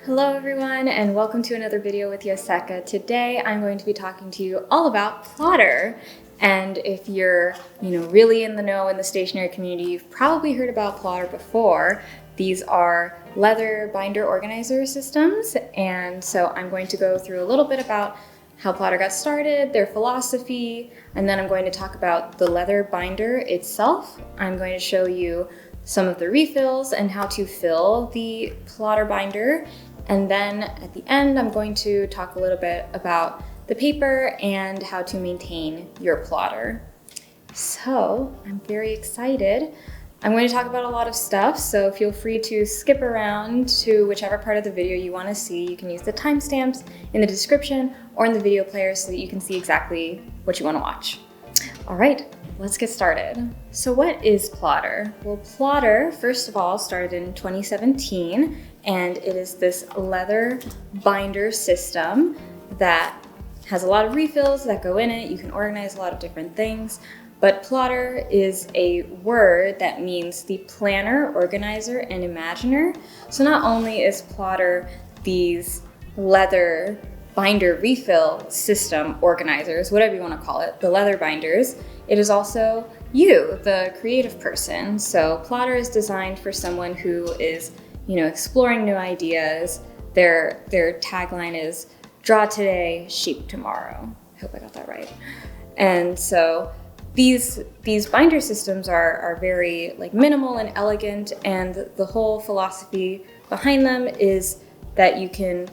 Hello everyone and welcome to another video with Yoseka. Today I'm going to be talking to you all about plotter. And if you're really in the know in the stationery community, you've probably heard about plotter before. These are leather binder organizer systems, and so I'm going to go through a little bit about how plotter got started, their philosophy, and then I'm going to talk about the leather binder itself. I'm going to show you some of the refills and how to fill the plotter binder. And then at the end, I'm going to talk a little bit about the paper and how to maintain your plotter. So I'm very excited. I'm going to talk about a lot of stuff, so feel free to skip around to whichever part of the video you want to see. You can use the timestamps in the description or in the video player so that you can see exactly what you want to watch. All right, let's get started. So what is plotter? Well, plotter, first of all, started in 2017, and it is this leather binder system that has a lot of refills that go in it. You can organize a lot of different things. But plotter is a word that means the planner, organizer, and imaginer. So not only is plotter these leather binder refill system organizers, whatever you want to call it, the leather binders, it is also you, the creative person. So plotter is designed for someone who is, exploring new ideas. Their tagline is draw today, shape tomorrow. I hope I got that right. And so these binder systems are very minimal and elegant, and the whole philosophy behind them is that you can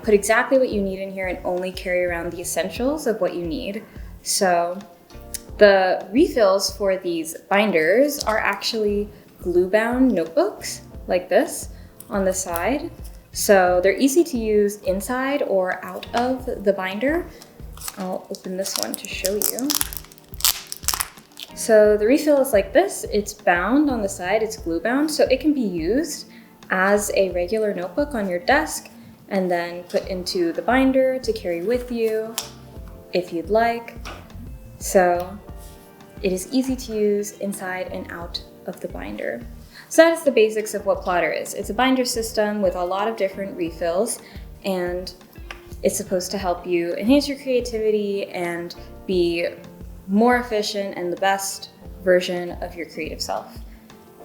put exactly what you need in here and only carry around the essentials of what you need. So the refills for these binders are actually glue-bound notebooks like this on the side. So they're easy to use inside or out of the binder. I'll open this one to show you. So the refill is like this. It's bound on the side, it's glue bound, so it can be used as a regular notebook on your desk and then put into the binder to carry with you if you'd like. So it is easy to use inside and out of the binder. So that is the basics of what plotter is. It's a binder system with a lot of different refills, and it's supposed to help you enhance your creativity and be more efficient and the best version of your creative self.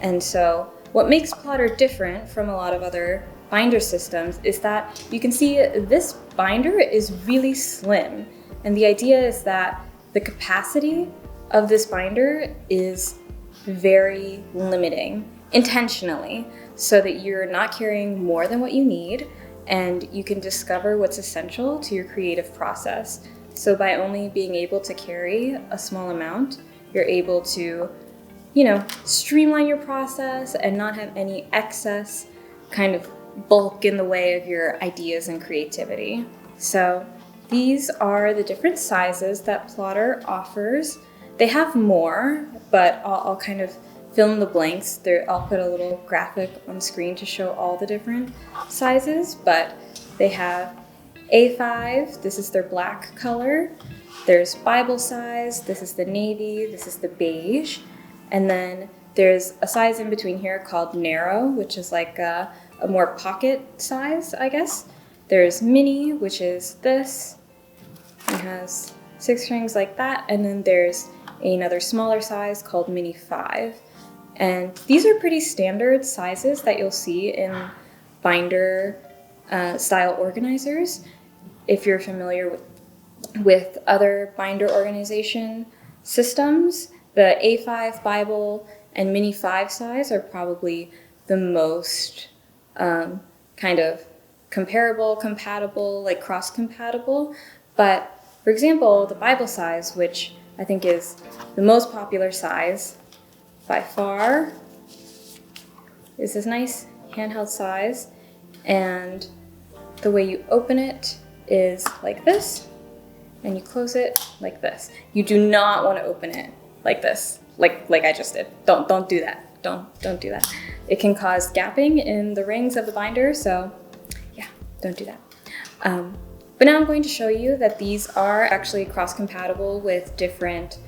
And so what makes plotter different from a lot of other binder systems is that you can see this binder is really slim. And the idea is that the capacity of this binder is very limiting intentionally, so that you're not carrying more than what you need and you can discover what's essential to your creative process. So by only being able to carry a small amount, you're able to, streamline your process and not have any excess kind of bulk in the way of your ideas and creativity. So these are the different sizes that plotter offers. They have more, but I'll kind of fill in the blanks. I'll put a little graphic on screen to show all the different sizes, but they have A5, this is their black color. There's Bible size, this is the navy, this is the beige. And then there's a size in between here called narrow, which is like a more pocket size, I guess. There's mini, which is this. It has 6 strings like that. And then there's another smaller size called mini 5. And these are pretty standard sizes that you'll see in binder style organizers. If you're familiar with other binder organization systems, the A5 Bible and Mini 5 size are probably the most kind of comparable, compatible, like cross-compatible. But for example, the Bible size, which I think is the most popular size by far, is this nice handheld size. And the way you open it is like this, and you close it like this. You do not want to open it like this, like I just did. Don't do that. Don't do that. It can cause gapping in the rings of the binder, so yeah, don't do that. But now I'm going to show you that these are actually cross-compatible with different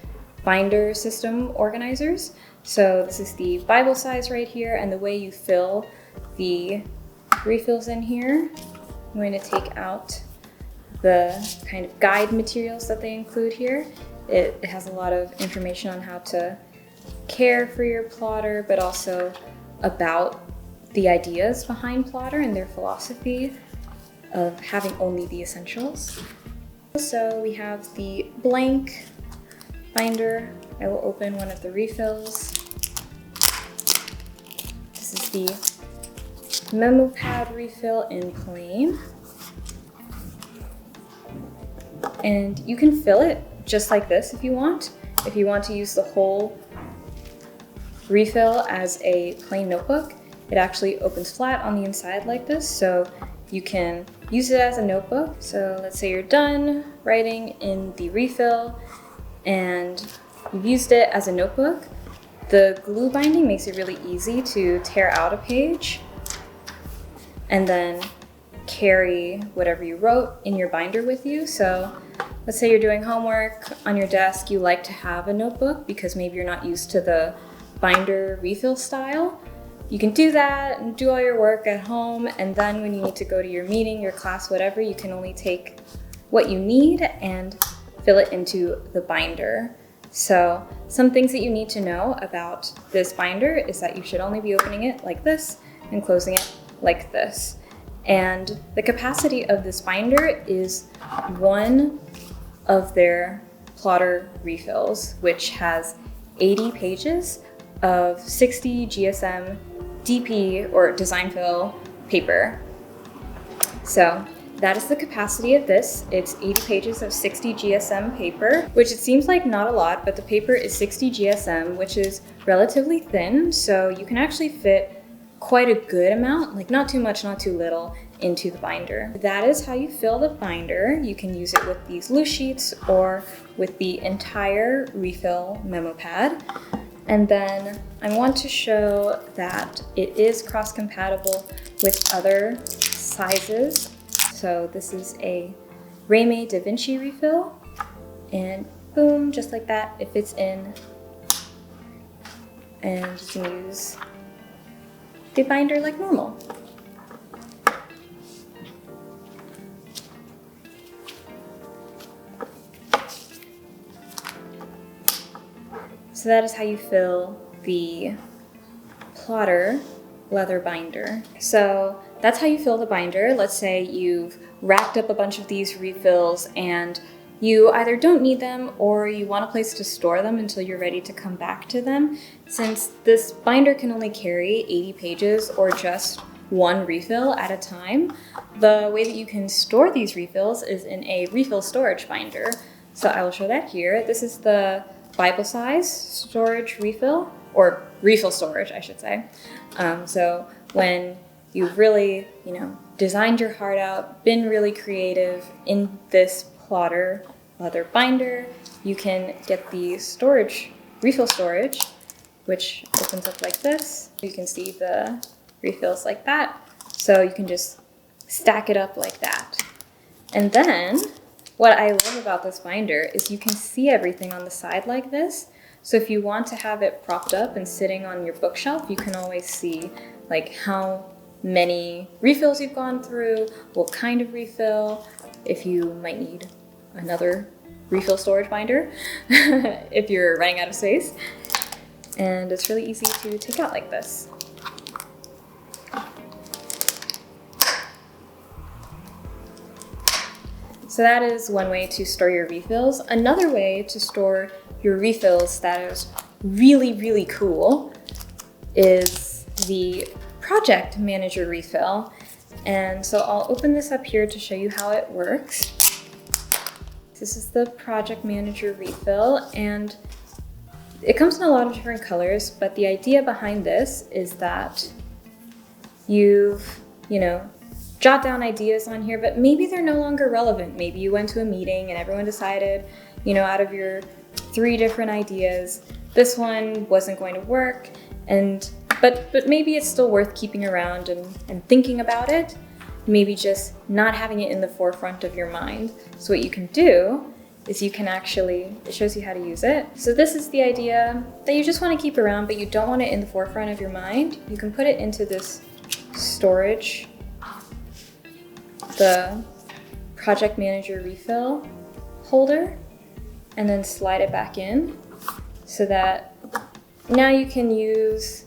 binder system organizers. So this is the Bible size right here, and the way you fill the refills in here. I'm going to take out the kind of guide materials that they include here. It has a lot of information on how to care for your plotter, but also about the ideas behind plotter and their philosophy of having only the essentials. So we have the blank binder. I will open one of the refills. This is the memo pad refill in plain. And you can fill it just like this if you want. If you want to use the whole refill as a plain notebook, it actually opens flat on the inside like this, so you can use it as a notebook. So let's say you're done writing in the refill and you've used it as a notebook. The glue binding makes it really easy to tear out a page and then carry whatever you wrote in your binder with you. So let's say you're doing homework on your desk, you like to have a notebook because maybe you're not used to the binder refill style. You can do that and do all your work at home, and then when you need to go to your meeting, your class, whatever, you can only take what you need and fill it into the binder. So some things that you need to know about this binder is that you should only be opening it like this and closing it like this. And the capacity of this binder is one of their plotter refills, which has 80 pages of 60 GSM DP or Designphil paper. So that is the capacity of this. It's 80 pages of 60 GSM paper, which it seems like not a lot, but the paper is 60 GSM, which is relatively thin. So you can actually fit quite a good amount, like not too much, not too little, into the binder. That is how you fill the binder. You can use it with these loose sheets or with the entire refill memo pad. And then I want to show that it is cross-compatible with other sizes. So this is a Raymay Da Vinci refill, and boom, just like that, it fits in. And you can use the binder like normal. So that is how you fill the plotter leather binder. So that's how you fill the binder. Let's say you've racked up a bunch of these refills and you either don't need them or you want a place to store them until you're ready to come back to them. Since this binder can only carry 80 pages or just one refill at a time, the way that you can store these refills is in a refill storage binder. So I will show that here. This is the Bible size storage refill, or refill storage, I should say. So when you've really, designed your heart out, been really creative in this plotter leather binder, you can get the storage, refill storage, which opens up like this. You can see the refills like that. So you can just stack it up like that. And then what I love about this binder is you can see everything on the side like this. So if you want to have it propped up and sitting on your bookshelf, you can always see like how many refills you've gone through, what kind of refill, if you might need another refill storage binder, if you're running out of space. And it's really easy to take out like this. So that is one way to store your refills. Another way to store your refills that is really, really cool is the Project Manager refill. And so I'll open this up here to show you how it works. This is the Project Manager refill, and it comes in a lot of different colors, but the idea behind this is that you've, jot down ideas on here, but maybe they're no longer relevant. Maybe you went to a meeting and everyone decided, out of your 3 different ideas, this one wasn't going to work, but maybe it's still worth keeping around and thinking about it, maybe just not having it in the forefront of your mind. So what you can do is you can actually, it shows you how to use it. So this is the idea that you just want to keep around, but you don't want it in the forefront of your mind. You can put it into this storage the Project Manager refill holder and then slide it back in so that now you can use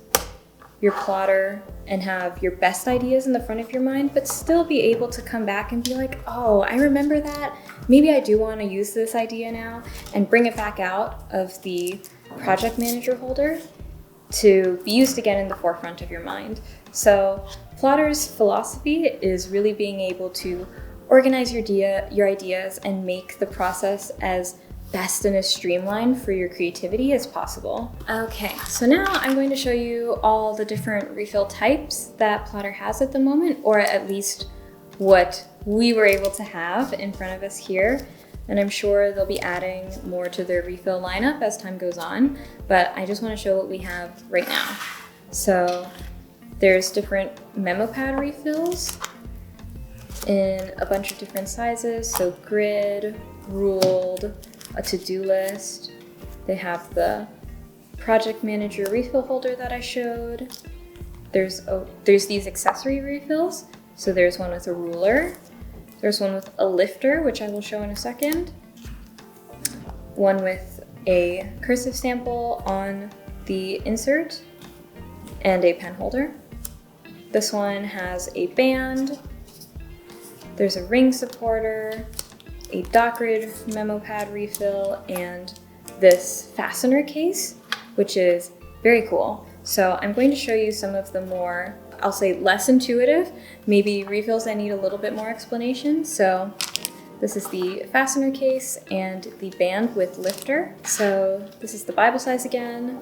your plotter and have your best ideas in the front of your mind, but still be able to come back and be like, oh, I remember that. Maybe I do want to use this idea now, and bring it back out of the Project Manager holder to be used again in the forefront of your mind. So Plotter's philosophy is really being able to organize your ideas and make the process as best and as streamlined for your creativity as possible. Okay, so now I'm going to show you all the different refill types that Plotter has at the moment, or at least what we were able to have in front of us here. And I'm sure they'll be adding more to their refill lineup as time goes on, but I just want to show what we have right now. So there's different memo pad refills in a bunch of different sizes, so grid, ruled, a to-do list. They have the Project Manager refill holder that I showed. There's these accessory refills. So there's one with a ruler. There's one with a lifter, which I will show in a second. One with a cursive sample on the insert and a pen holder. This one has a band. There's a ring supporter, a dot grid memo pad refill, and this fastener case, which is very cool. So I'm going to show you some of the more, I'll say less intuitive, maybe refills that need a little bit more explanation. So this is the fastener case and the band with lifter. So this is the Bible size again.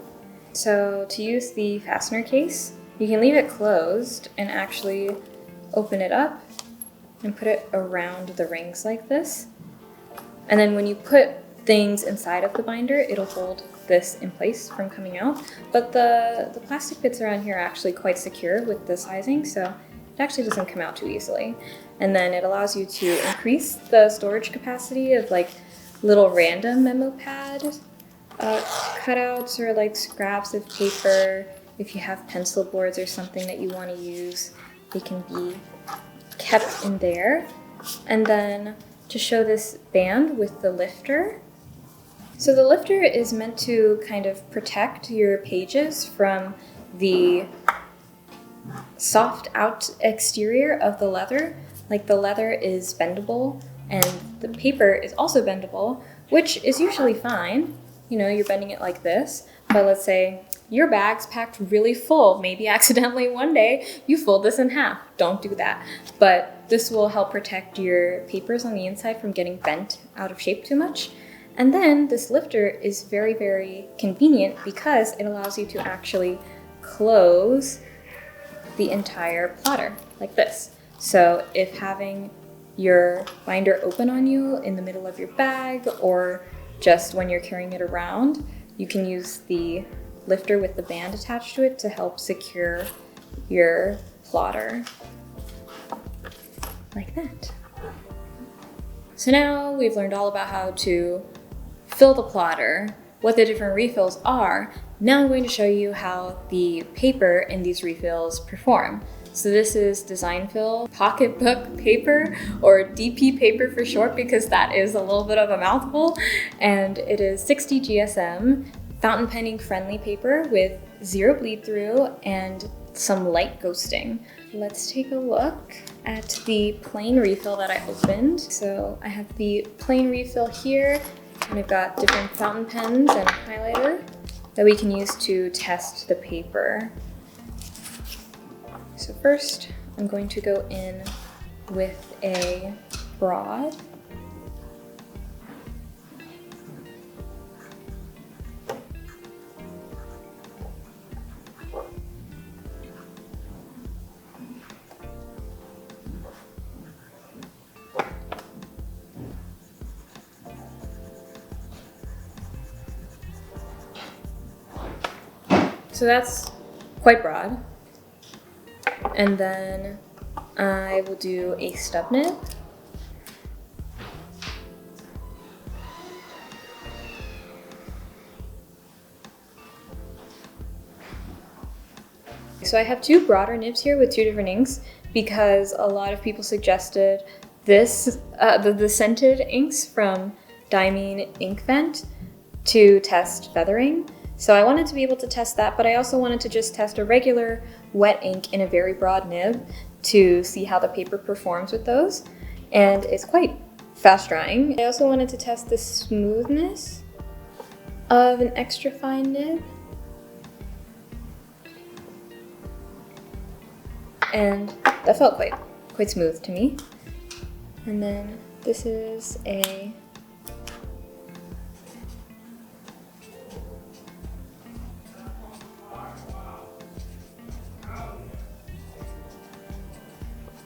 So to use the fastener case, you can leave it closed and actually open it up and put it around the rings like this. And then when you put things inside of the binder, it'll hold this in place from coming out. But the plastic bits around here are actually quite secure with the sizing, so it actually doesn't come out too easily. And then it allows you to increase the storage capacity of like little random memo pad cutouts or like scraps of paper. If you have pencil boards or something that you want to use, they can be kept in there. And then to show this band with the lifter. So the lifter is meant to kind of protect your pages from the soft out exterior of the leather. Like the leather is bendable and the paper is also bendable, which is usually fine. You know, you're bending it like this, but let's say your bag's packed really full. Maybe accidentally one day you fold this in half. Don't do that. But this will help protect your papers on the inside from getting bent out of shape too much. And then this lifter is very, very convenient because it allows you to actually close the entire plotter like this. So if having your binder open on you in the middle of your bag or just when you're carrying it around, you can use the lifter with the band attached to it to help secure your plotter like that. So now we've learned all about how to fill the plotter, what the different refills are. Now I'm going to show you how the paper in these refills perform. So this is Designphil Pocketbook paper, or DP paper for short, because that is a little bit of a mouthful. And it is 60 GSM, fountain penning friendly paper with 0 bleed through and some light ghosting. Let's take a look at the plain refill that I opened. So I have the plain refill here, and I've got different fountain pens and a highlighter that we can use to test the paper. So first, I'm going to go in with a broad. So that's quite broad. And then I will do a stub nib. So I have two broader nibs here with two different inks because a lot of people suggested this, the scented inks from Diamine Ink Vent to test feathering. So I wanted to be able to test that, but I also wanted to just test a regular wet ink in a very broad nib to see how the paper performs with those. And it's quite fast drying. I also wanted to test the smoothness of an extra fine nib. And that felt quite smooth to me. And then this is a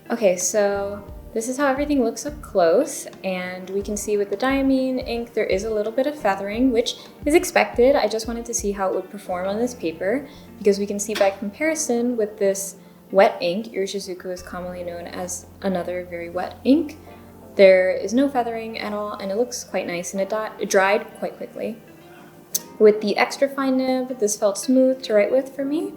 okay, so this is how everything looks up close, and we can see with the Diamine ink there is a little bit of feathering, which is expected. I just wanted to see how it would perform on this paper, because we can see by comparison with this wet ink, Irishizuku is commonly known as another very wet ink. There is no feathering at all, and it looks quite nice, and it dried quite quickly. With the extra fine nib, this felt smooth to write with for me.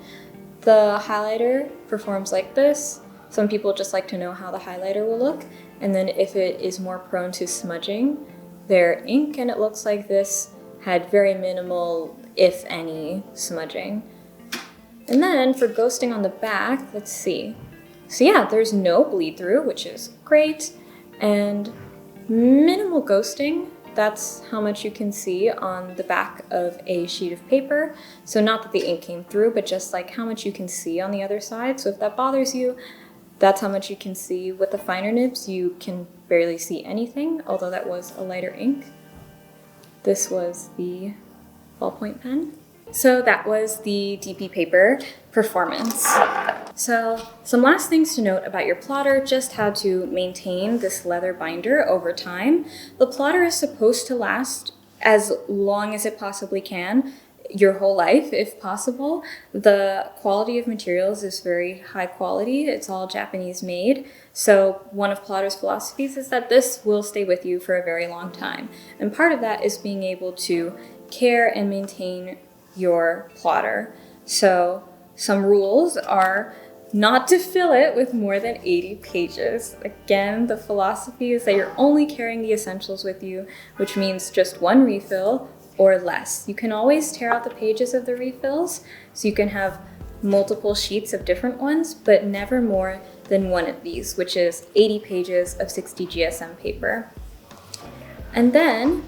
The highlighter performs like this. Some people just like to know how the highlighter will look, and then if it is more prone to smudging their ink, and it looks like this had very minimal, if any, smudging. And then for ghosting on the back, let's see. So yeah, there's no bleed through, which is great, and minimal ghosting. That's how much you can see on the back of a sheet of paper. So not that the ink came through, but just like how much you can see on the other side. So if that bothers you, that's how much you can see. With the finer nibs, you can barely see anything, although that was a lighter ink. This was the ballpoint pen. So that was the DP paper performance. So some last things to note about your plotter, just how to maintain this leather binder over time. The plotter is supposed to last as long as it possibly can, your whole life if possible. The quality of materials is very high quality. It's all Japanese made. So one of Plotter's philosophies is that this will stay with you for a very long time. And part of that is being able to care and maintain your plotter. So some rules are not to fill it with more than 80 pages. Again, the philosophy is that you're only carrying the essentials with you, which means just one refill or less. You can always tear out the pages of the refills, so you can have multiple sheets of different ones, but never more than one of these, which is 80 pages of 60 GSM paper. And then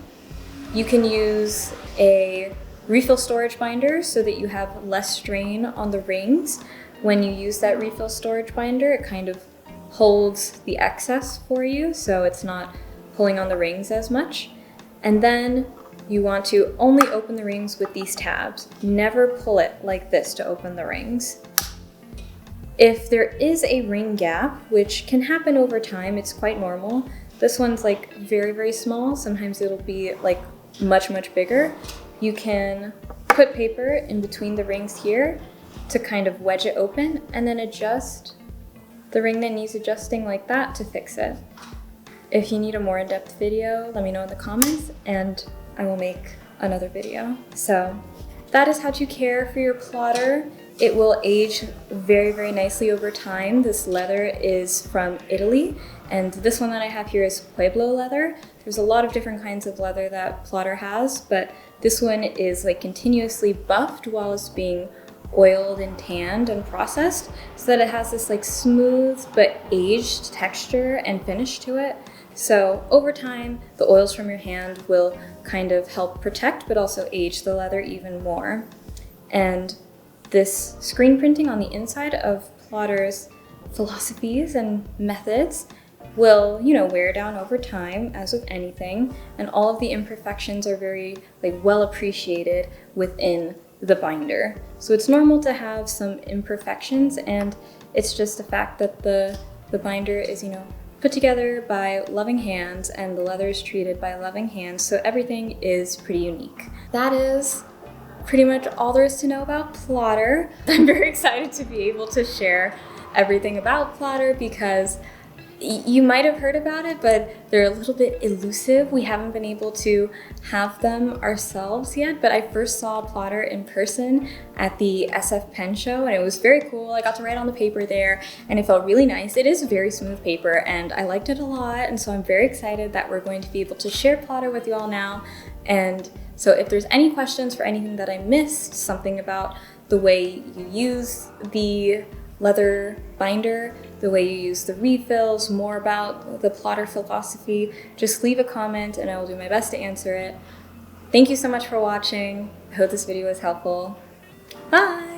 you can use a refill storage binder so that you have less strain on the rings. When you use that refill storage binder, it kind of holds the excess for you, so it's not pulling on the rings as much. And then you want to only open the rings with these tabs. Never pull it like this to open the rings. If there is a ring gap, which can happen over time, it's quite normal. This one's like very, very small. Sometimes it'll be like much, much bigger. You can put paper in between the rings here to kind of wedge it open, and then adjust the ring that needs adjusting like that to fix it. If you need a more in-depth video, let me know in the comments and I will make another video. So that is how to care for your plotter. It will age very, very nicely over time. This leather is from Italy, and this one that I have here is Pueblo leather. There's a lot of different kinds of leather that plotter has, but this one is like continuously buffed while it's being oiled and tanned and processed, so that it has this like smooth but aged texture and finish to it. So over time, the oils from your hand will kind of help protect but also age the leather even more. And this screen printing on the inside of Plotter's philosophies and methods will, wear down over time, as with anything, and all of the imperfections are very well appreciated within the binder. So it's normal to have some imperfections, and it's just the fact that the binder is, put together by loving hands, and the leather is treated by loving hands, so everything is pretty unique. That is pretty much all there is to know about Plotter. I'm very excited to be able to share everything about Plotter because You might have heard about it, but they're a little bit elusive. We haven't been able to have them ourselves yet, but I first saw a plotter in person at the SF Pen Show, and it was very cool. I got to write on the paper there, and it felt really nice. It is very smooth paper, and I liked it a lot, and so I'm very excited that we're going to be able to share Plotter with you all now. And so if there's any questions for anything that I missed, something about the way you use the leather binder, the way you use the refills, more about the plotter philosophy, just leave a comment and I will do my best to answer it. Thank you so much for watching. I hope this video was helpful. Bye!